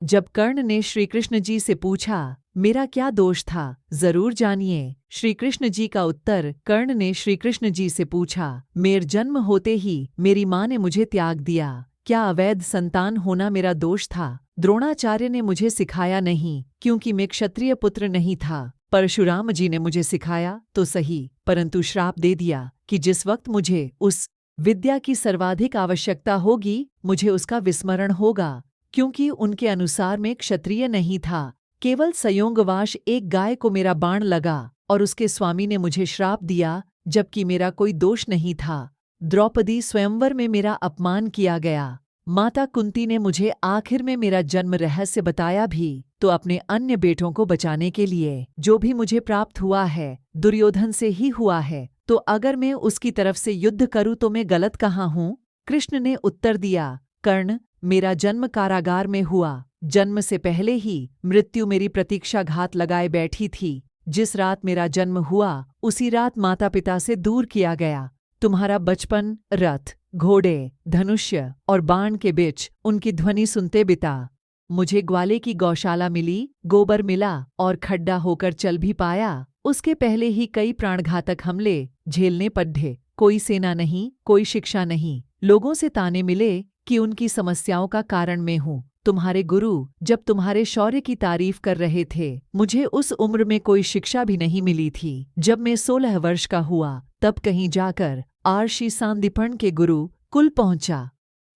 जब कर्ण ने श्रीकृष्ण जी से पूछा, मेरा क्या दोष था, जरूर जानिए। श्रीकृष्ण जी का उत्तर। कर्ण ने श्रीकृष्ण जी से पूछा, मेरे जन्म होते ही मेरी माँ ने मुझे त्याग दिया, क्या अवैध संतान होना मेरा दोष था? द्रोणाचार्य ने मुझे सिखाया नहीं, क्योंकि मैं क्षत्रिय पुत्र नहीं था। परशुराम जी ने मुझे सिखाया तो सही, परंतु श्राप दे दिया कि जिस वक्त मुझे उस विद्या की सर्वाधिक आवश्यकता होगी, मुझे उसका विस्मरण होगा, क्योंकि उनके अनुसार मैं क्षत्रिय नहीं था। केवल संयोगवश एक गाय को मेरा बाण लगा और उसके स्वामी ने मुझे श्राप दिया, जबकि मेरा कोई दोष नहीं था। द्रौपदी स्वयंवर में मेरा अपमान किया गया। माता कुंती ने मुझे आखिर में मेरा जन्म रहस्य बताया भी, तो अपने अन्य बेटों को बचाने के लिए। जो भी मुझे प्राप्त हुआ है दुर्योधन से ही हुआ है, तो अगर मैं उसकी तरफ से युद्ध करूं तो मैं गलत कहाँ हूँ? कृष्ण ने उत्तर दिया, कर्ण, मेरा जन्म कारागार में हुआ। जन्म से पहले ही मृत्यु मेरी प्रतीक्षा घात लगाए बैठी थी। जिस रात मेरा जन्म हुआ उसी रात माता पिता से दूर किया गया। तुम्हारा बचपन रथ, घोड़े, धनुष्य और बाण के बीच उनकी ध्वनि सुनते बिता। मुझे ग्वाले की गौशाला मिली, गोबर मिला और खड्डा होकर चल भी पाया। उसके पहले ही कई प्राणघातक हमले झेलने पड़े। कोई सेना नहीं, कोई शिक्षा नहीं। लोगों से ताने मिले कि उनकी समस्याओं का कारण मैं हूँ। तुम्हारे गुरु जब तुम्हारे शौर्य की तारीफ कर रहे थे, मुझे उस उम्र में कोई शिक्षा भी नहीं मिली थी। जब मैं 16 वर्ष का हुआ तब कहीं जाकर आर्षि सांदीपन के गुरु कुल पहुंचा।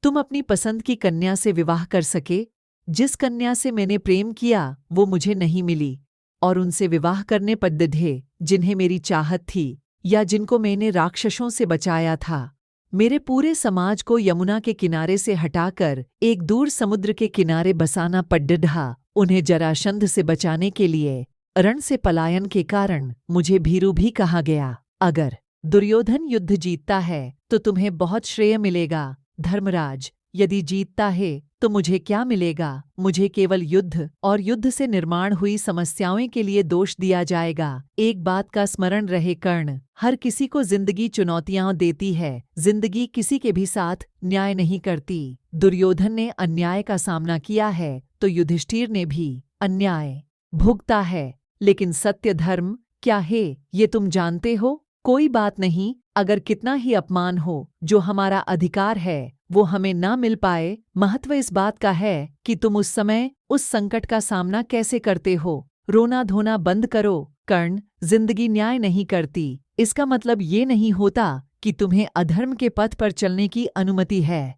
तुम अपनी पसंद की कन्या से विवाह कर सके। जिस कन्या से मैंने प्रेम किया वो मुझे नहीं मिली, और उनसे विवाह करने पड़े जिन्हें मेरी चाहत थी या जिनको मैंने राक्षसों से बचाया था। मेरे पूरे समाज को यमुना के किनारे से हटाकर एक दूर समुद्र के किनारे बसाना पड़ा। उन्हें जरासंध से बचाने के लिए रण से पलायन के कारण मुझे भीरू भी कहा गया। अगर दुर्योधन युद्ध जीतता है तो तुम्हें बहुत श्रेय मिलेगा। धर्मराज, यदि जीतता है तो मुझे क्या मिलेगा? मुझे केवल युद्ध और युद्ध से निर्माण हुई समस्याओं के लिए दोष दिया जाएगा। एक बात का स्मरण रहे कर्ण, हर किसी को जिंदगी चुनौतियां देती है, जिंदगी किसी के भी साथ न्याय नहीं करती। दुर्योधन ने अन्याय का सामना किया है तो युधिष्ठिर ने भी अन्याय भुगता है, लेकिन सत्य धर्म क्या है ये तुम जानते हो? कोई बात नहीं, अगर कितना ही अपमान हो, जो हमारा अधिकार है वो हमें ना मिल पाए, महत्व इस बात का है कि तुम उस समय उस संकट का सामना कैसे करते हो। रोना धोना बंद करो। कर्ण, जिंदगी न्याय नहीं करती, इसका मतलब ये नहीं होता कि तुम्हें अधर्म के पथ पर चलने की अनुमति है।